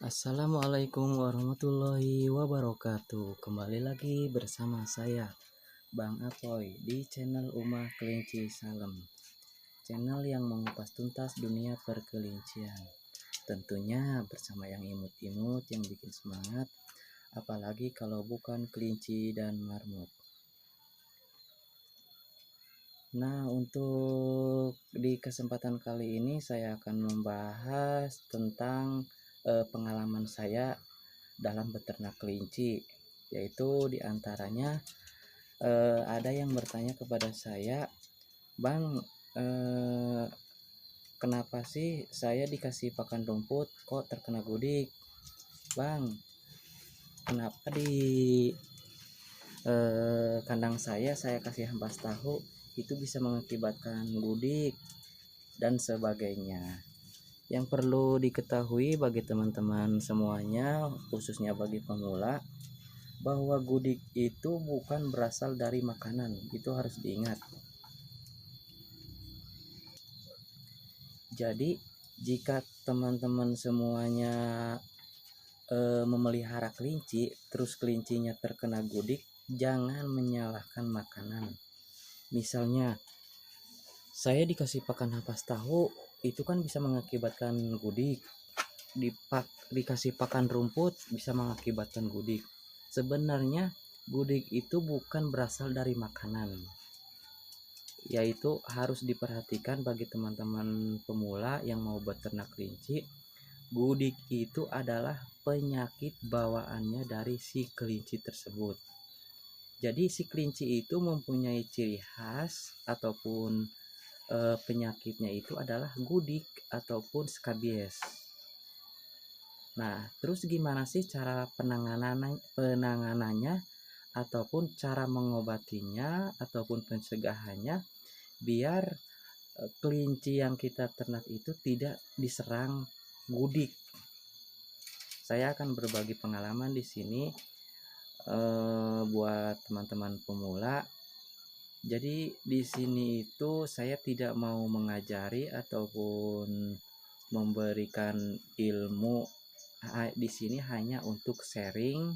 Assalamualaikum warahmatullahi wabarakatuh. Kembali lagi bersama saya Bang Apoy di channel Uma Kelinci Salem, channel yang mengupas tuntas dunia perkelincian. Tentunya bersama yang imut-imut, yang bikin semangat, apalagi kalau bukan kelinci dan marmut. Nah, untuk di kesempatan kali ini saya akan membahas tentang pengalaman saya dalam beternak kelinci, yaitu diantaranya ada yang bertanya kepada saya, Bang, kenapa sih saya dikasih pakan rumput kok terkena gudik? Bang, kenapa di kandang saya kasih ampas tahu itu bisa mengakibatkan gudik dan sebagainya. Yang perlu diketahui bagi teman-teman semuanya, khususnya bagi pemula, bahwa gudik itu bukan berasal dari makanan. Itu harus diingat. Jadi jika teman-teman semuanya memelihara kelinci, terus kelincinya terkena gudik, jangan menyalahkan makanan. Misalnya saya dikasih pakan ampas tahu, itu kan bisa mengakibatkan gudik. Dikasih pakan rumput bisa mengakibatkan gudik. Sebenarnya gudik itu bukan berasal dari makanan, yaitu harus diperhatikan bagi teman-teman pemula yang mau beternak kelinci. Gudik itu adalah penyakit bawaannya dari si kelinci tersebut. Jadi si kelinci itu mempunyai ciri khas ataupun penyakitnya itu adalah gudik ataupun skabies. Nah, terus gimana sih cara penanganannya ataupun cara mengobatinya ataupun pencegahannya biar kelinci yang kita ternak itu tidak diserang gudik? Saya akan berbagi pengalaman di sini buat teman-teman pemula. Jadi di sini itu saya tidak mau mengajari ataupun memberikan ilmu. Di sini hanya untuk sharing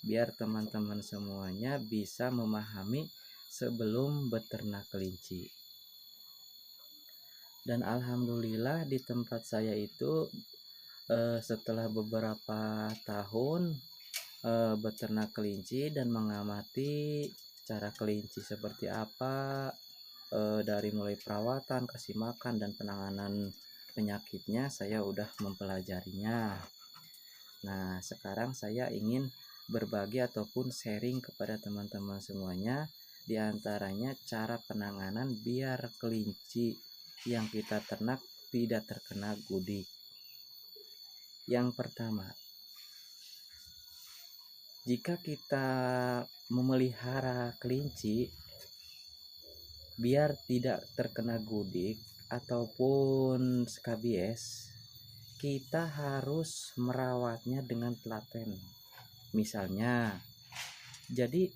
biar teman-teman semuanya bisa memahami sebelum beternak kelinci. Dan alhamdulillah di tempat saya itu setelah beberapa tahun beternak kelinci dan mengamati cara kelinci seperti apa, dari mulai perawatan, kasih makan, dan penanganan penyakitnya saya udah mempelajarinya. Nah, sekarang saya ingin berbagi ataupun sharing kepada teman-teman semuanya, diantaranya cara penanganan biar kelinci yang kita ternak tidak terkena gudik. Yang pertama, jika kita memelihara kelinci biar tidak terkena gudik ataupun skabies, kita harus merawatnya dengan telaten. Misalnya, jadi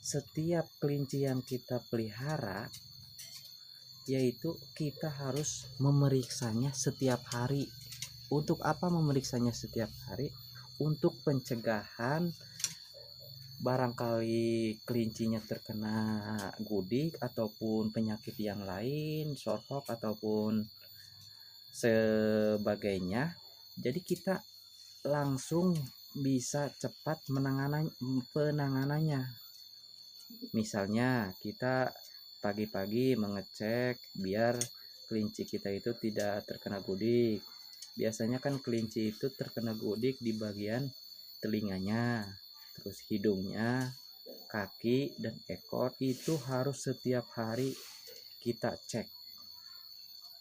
setiap kelinci yang kita pelihara, yaitu kita harus memeriksanya setiap hari. Untuk apa memeriksanya setiap hari? Untuk pencegahan barangkali kelincinya terkena gudik ataupun penyakit yang lain, sorhok ataupun sebagainya. Jadi kita langsung bisa cepat penanganannya. Misalnya kita pagi-pagi mengecek biar kelinci kita itu tidak terkena gudik. Biasanya kan kelinci itu terkena gudik di bagian telinganya, terus hidungnya, kaki, dan ekor. Itu harus setiap hari kita cek.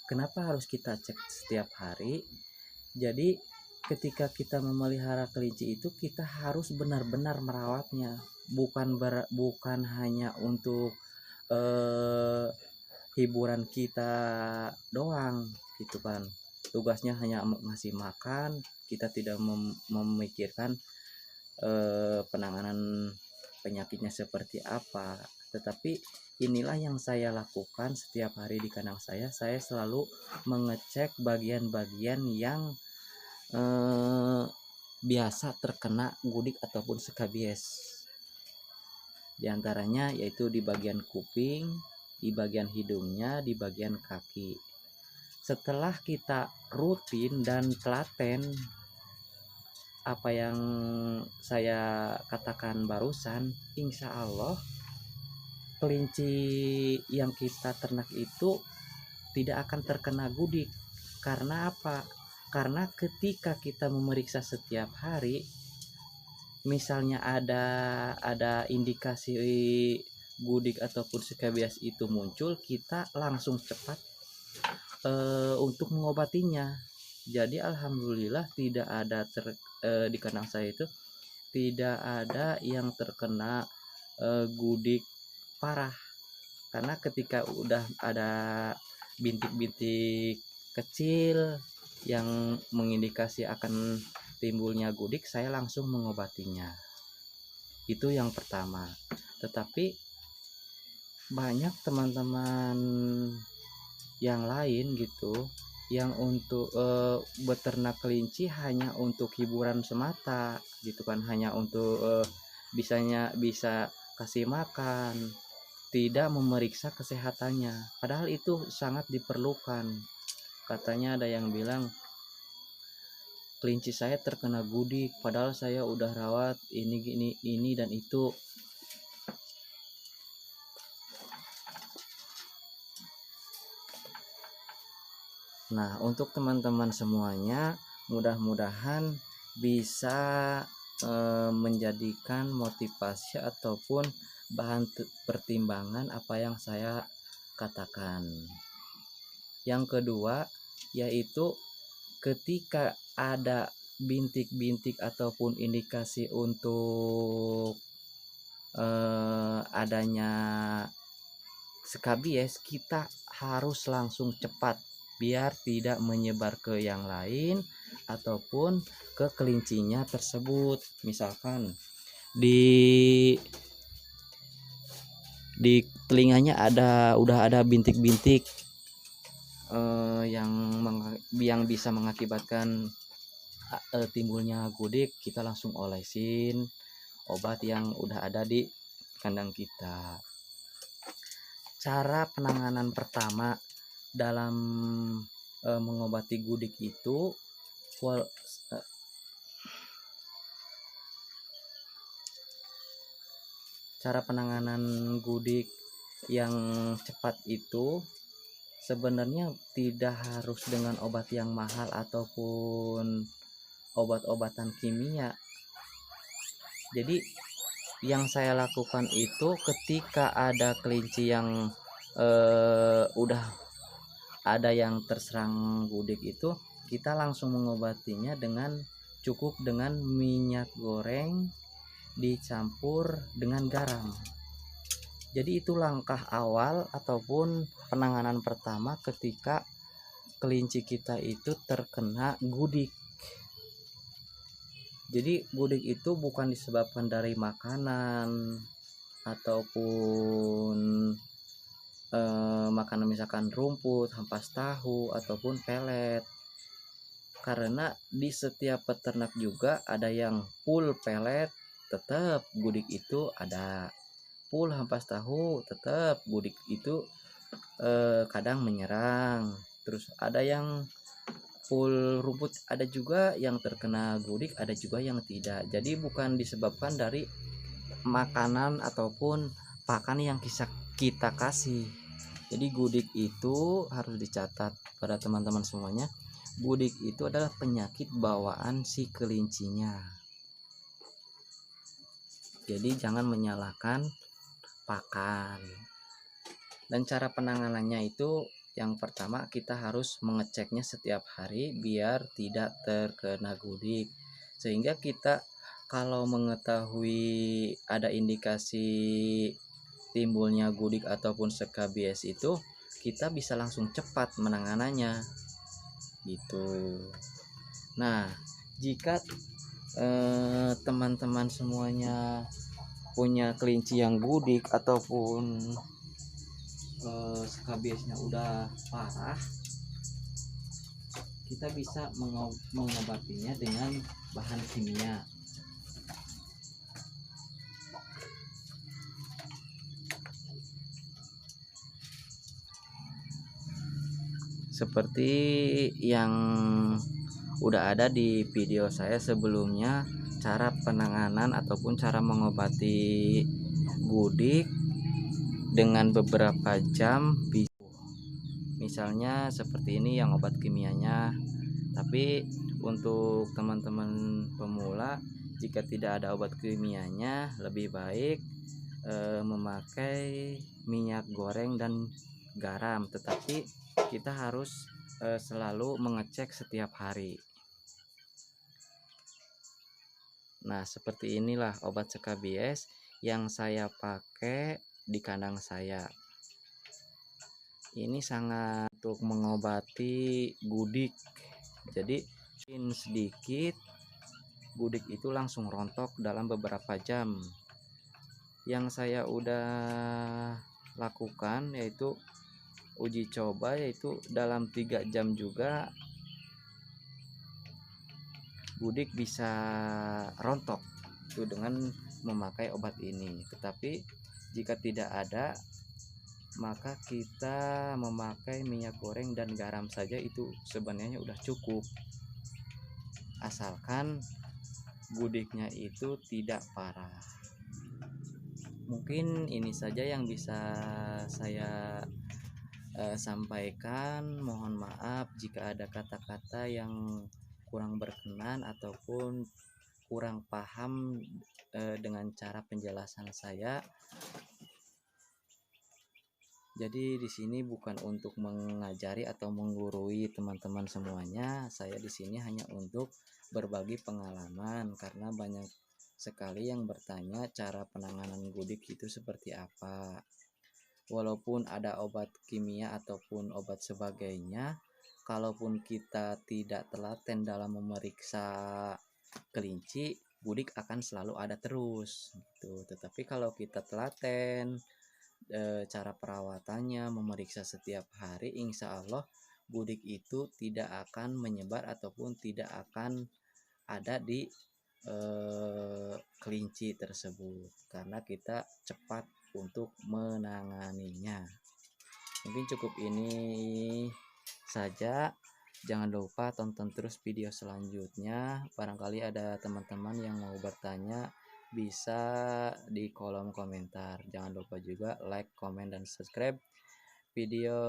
Kenapa harus kita cek setiap hari? Jadi ketika kita memelihara kelinci itu kita harus benar-benar merawatnya, bukan hanya untuk hiburan kita doang gitu kan. Tugasnya hanya ngasih makan, kita tidak memikirkan penanganan penyakitnya seperti apa. Tetapi inilah yang saya lakukan setiap hari di kandang saya. Saya selalu mengecek bagian-bagian yang biasa terkena gudik ataupun skabies. Di antaranya yaitu di bagian kuping, di bagian hidungnya, di bagian kaki. Setelah kita rutin dan telaten apa yang saya katakan barusan, insya Allah kelinci yang kita ternak itu tidak akan terkena gudik. Karena apa? Karena ketika kita memeriksa setiap hari, misalnya ada indikasi gudik ataupun skabies itu muncul, kita langsung cepat untuk mengobatinya. Jadi alhamdulillah tidak ada di kandang saya itu tidak ada yang terkena gudik parah. Karena ketika udah ada bintik-bintik kecil yang mengindikasi akan timbulnya gudik, saya langsung mengobatinya. Itu yang pertama. Tetapi banyak teman-teman yang lain gitu yang untuk beternak kelinci hanya untuk hiburan semata gitu kan, hanya untuk bisa kasih makan, tidak memeriksa kesehatannya, padahal itu sangat diperlukan. Katanya ada yang bilang kelinci saya terkena gudik padahal saya udah rawat ini dan itu. Nah, untuk teman-teman semuanya, mudah-mudahan bisa menjadikan motivasi ataupun bahan pertimbangan apa yang saya katakan. Yang kedua, yaitu ketika ada bintik-bintik ataupun indikasi untuk adanya skabies, kita harus langsung cepat biar tidak menyebar ke yang lain ataupun ke kelincinya tersebut. Misalkan di telinganya udah ada bintik-bintik yang bisa mengakibatkan timbulnya gudik, kita langsung olesin obat yang udah ada di kandang kita. Cara penanganan pertama dalam mengobati gudik itu cara penanganan gudik yang cepat itu sebenarnya tidak harus dengan obat yang mahal ataupun obat-obatan kimia. Jadi yang saya lakukan itu ketika ada kelinci yang udah ada yang terserang gudik itu, kita langsung mengobatinya cukup dengan minyak goreng dicampur dengan garam. Jadi itu langkah awal ataupun penanganan pertama ketika kelinci kita itu terkena gudik. Jadi gudik itu bukan disebabkan dari makanan ataupun makanan misalkan rumput, ampas tahu ataupun pelet. Karena di setiap peternak juga ada yang full pelet, tetap gudik itu ada. Full ampas tahu, tetap gudik itu kadang menyerang. Terus ada yang full rumput, ada juga yang terkena gudik, ada juga yang tidak. Jadi bukan disebabkan dari makanan ataupun pakan yang kita kasih. Jadi gudik itu harus dicatat pada teman-teman semuanya. Gudik itu adalah penyakit bawaan si kelincinya. Jadi jangan menyalahkan pakan. Dan cara penanganannya itu yang pertama kita harus mengeceknya setiap hari biar tidak terkena gudik. Sehingga kita kalau mengetahui ada indikasi timbulnya gudik ataupun skabies itu, kita bisa langsung cepat menanganannya gitu. Nah, jika teman-teman semuanya punya kelinci yang gudik ataupun skabiesnya udah parah, kita bisa mengobatinya dengan bahan kimia. Seperti yang udah ada di video saya sebelumnya, cara penanganan ataupun cara mengobati gudik dengan beberapa jam. Misalnya seperti ini yang obat kimianya. Tapi untuk teman-teman pemula, jika tidak ada obat kimianya, lebih baik memakai minyak goreng dan garam. Tetapi kita harus selalu mengecek setiap hari. Nah, seperti inilah obat sekabies yang saya pakai di kandang saya. Ini sangat untuk mengobati gudik. Jadi sedikit gudik itu langsung rontok dalam beberapa jam. Yang saya udah lakukan yaitu uji coba, yaitu dalam 3 jam juga gudik bisa rontok itu dengan memakai obat ini. Tetapi jika tidak ada, maka kita memakai minyak goreng dan garam saja itu sebenarnya udah cukup, asalkan gudiknya itu tidak parah. Mungkin ini saja yang bisa saya sampaikan. Mohon maaf jika ada kata-kata yang kurang berkenan ataupun kurang paham dengan cara penjelasan saya. Jadi di sini bukan untuk mengajari atau menggurui teman-teman semuanya. Saya di sini hanya untuk berbagi pengalaman, karena banyak sekali yang bertanya cara penanganan gudik itu seperti apa. Walaupun ada obat kimia ataupun obat sebagainya, kalaupun kita tidak telaten dalam memeriksa kelinci, gudik akan selalu ada terus gitu. Tetapi kalau kita telaten cara perawatannya, memeriksa setiap hari, insya Allah gudik itu tidak akan menyebar ataupun tidak akan ada di kelinci tersebut, karena kita cepat untuk menanganinya. Mungkin cukup ini saja. Jangan lupa tonton terus video selanjutnya. Barangkali ada teman-teman yang mau bertanya, bisa di kolom komentar. Jangan lupa juga like, komen, dan subscribe video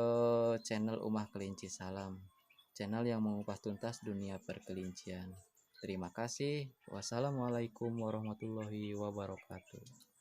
channel Umah Kelinci Salam, channel yang mengupas tuntas dunia perkelincian. Terima kasih. Wassalamualaikum warahmatullahi wabarakatuh.